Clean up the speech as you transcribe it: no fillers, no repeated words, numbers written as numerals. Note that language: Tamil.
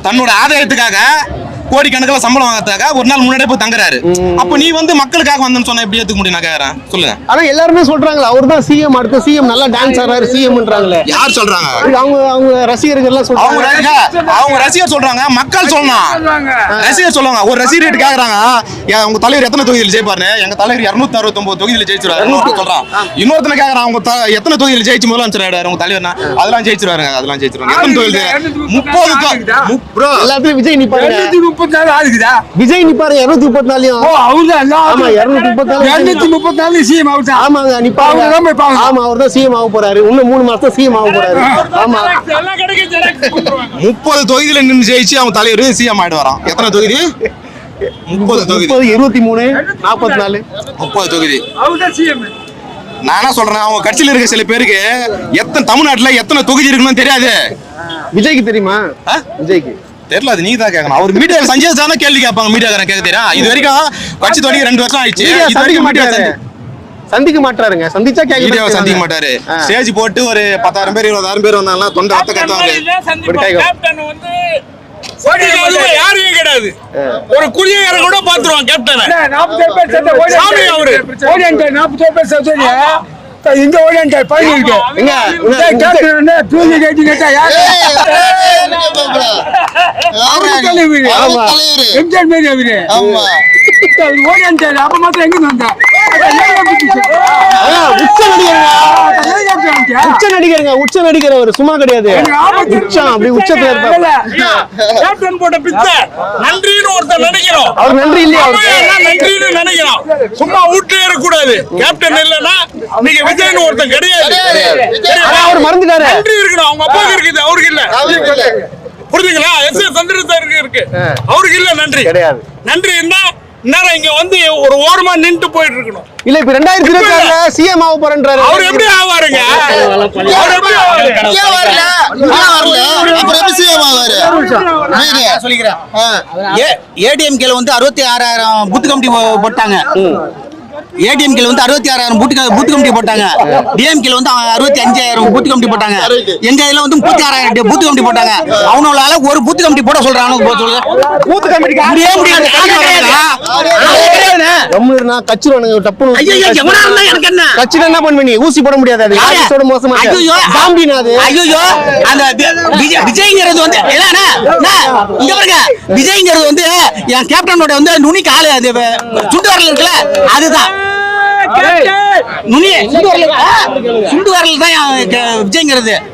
தன்னோட ஆதாயத்துக்காக கோடிக்கணக்கில் சம்பளம் வாங்கறதுக்காக ஒரு நாள் முன்னாடியே போய் தங்குறாரு. அப்ப நீ வந்து மக்களுக்காக வந்தேன்னு சொன்னா எப்படி ஏத்துக்க முடியும்? நான் கேக்குறேன், சொல்லுங்க. ஆனா எல்லாருமே சொல்றாங்களா அவர் தான் சிஎம், அடுத்த சிஎம் நல்லா டான்ஸ் ஆடுறாரு சிஎம்ன்றாங்களே. யார் சொல்றாங்க? அவங்க ரசிகர்கள் எல்லாம் சொல்றாங்க. அவங்க ரசிகர் சொல்றாங்க, மக்கள் சொல்லணும். ரசிகர் சொல்லுவாங்க. ஒரு ரசிகர் கேக்குறாங்க, உங்க தலைவர் எத்தனை தொகுதியில் ஜெயிப்பாரு? எங்க தலைவர் 269 தொகுதியில் ஜெயிச்சிருவாரு சொல்றான். இன்னொருத்தனை கேக்குறான், அவங்க எத்தனை தொகுதியில் ஜெயிச்சு முதலமைச்சர் உங்க தலைவர்? அதெல்லாம் ஜெயிச்சிருவாங்க, அதெல்லாம் ஜெயிச்சிருவாங்க. எத்தனை தொகுதியில்? 30. எல்லாத்துலயும் விஜய் நிப்பாரு. 234 ஆகுதா? விஜய் நிப்பாரு 234. அவர்தான். ஆமா 234 சிஎம் அவர்தான். ஆமாங்க நிப்பாரு. ஆமா அவர்தான் சிஎம் ஆக போறாரு. இன்னும் 3 மாசம் சிஎம் ஆக போறாரு. ஆமா 30 தொகுதியில நின்று ஜெயிச்சு அவங்க தலைவர் சிஎம் ஆயிட்டு வரான். எத்தனை தொகுதி? 30 தொகுதி. 23 44 30 தொகுதி. அவர்தான் சிஎம். நான் என்ன சொல்றேன், அவங்க கட்சியில இருக்க சில பேருக்கு எத்தனை தமிழ்நாட்டுல எத்தனை தொகுதி இருக்குன்னு தெரியாது. விஜய்க்கு தெரியுமா? விஜய்க்கு தெரியல, அது நீங்க தான் கேட்கணும். அவர் மீடியா சஞ்சய் தானே கேள்வி கேட்பாங்க. மீடியாக்காரன் கேட்க தெரியும். இது வரைக்கும் கட்சி தொடங்கி 2 வருஷம் ஆயிடுச்சு. இது வரைக்கும் மீடியா சந்திக்க மாட்டாருங்க. சந்திச்சா மீடியாவை சந்திக்க மாட்டாரு. ஸ்டேஜ் போட்டு ஒரு 10,000 பேர் 20,000 பேர் வந்தாங்கன்னா தொண்டை அத்த கத்துவாரு. யாரும் கிடையாது. ஒரு குடியேற கூட பாத்துருவான் கேப்டன். 40 பேர் அவரு 40 பேர் சத்தோரியா இங்க ஓடியாண்டா பையனுக்கு எங்க கேப்டன் தூங்கி கேட்டா யாரு? எம்ஜிஆர் மேரி அவரு. ஆமா ஓடியாண்டா. அப்ப மாத்திரம் எங்க வந்தா? உச்ச நடிகருங்க. உச்ச நடிகர் அவர் சும்மா கிடையாது. உச்சம் அப்படி உச்சத்துல இருப்பாரு. கேப்டன் போட்ட பிச்சை நன்றின்னு ஒருத்தர் நினைக்கிறோம். அவர் நன்றி இல்லையா? நன்றின்னு நினைக்கிறோம். சும்மா வீட்டுல இருக்கக்கூடாது. கேப்டன் இல்லன்னா நீங்க விஜய்னு ஒருத்தன் கிடையாது. அவர் மறந்துட்டாரு. நன்றி இருக்கணும். அவங்க அப்பாவுக்கு இருக்குது, அவருக்கு இல்ல. புரியுதுங்களா? எஸ் சந்திரசேகருக்கு இருக்கு, அவருக்கு இல்ல. நன்றி கிடையாது. நன்றி இருந்தா நேரம் இங்க வந்து ஒரு ஓரமா நின்று போயிட்டு இருக்கணும். இல்ல இப்ப 2026ல சிஎம் ஆக போறேன்றாரு. அவர் எப்படி ஆவாருங்க? அவர் எப்படி ஆவாரு? ஏடிஎம்கேல வந்து 66,000 பூத் கமிட்டி போட்டாங்க. ஏடிஎம்கேல வந்து 66,000 பூத் கமிட்டி போட்டாங்க. டிஎம்கேல வந்து 65,000 பூத் கமிட்டி போட்டாங்க. எங்க இதுல வந்து 36,000 பூத் கமிட்டி போட்டாங்க. அவனால ஒரு பூத் கமிட்டி போட சொல்றாங்க. பூத் கமிட்டி முடியாது. கட்சில டப்புனு எனக்கு என்ன கட்சில என்ன பண்ணுவீங்க? ஊசி போட முடியாது. அது யாரோட மோசமா சாம்பினாது. ஐயோ அந்த விஜய்ங்கிறது வந்து இங்க பாருங்க, விஜய்ங்கிறது வந்து என் கேப்டனோட வந்து நுனி காலு அந்த சுண்டு வரல இருக்குல்ல, அதுதான் நுனி சுண்டு வரல தான் விஜய்ங்கிறது.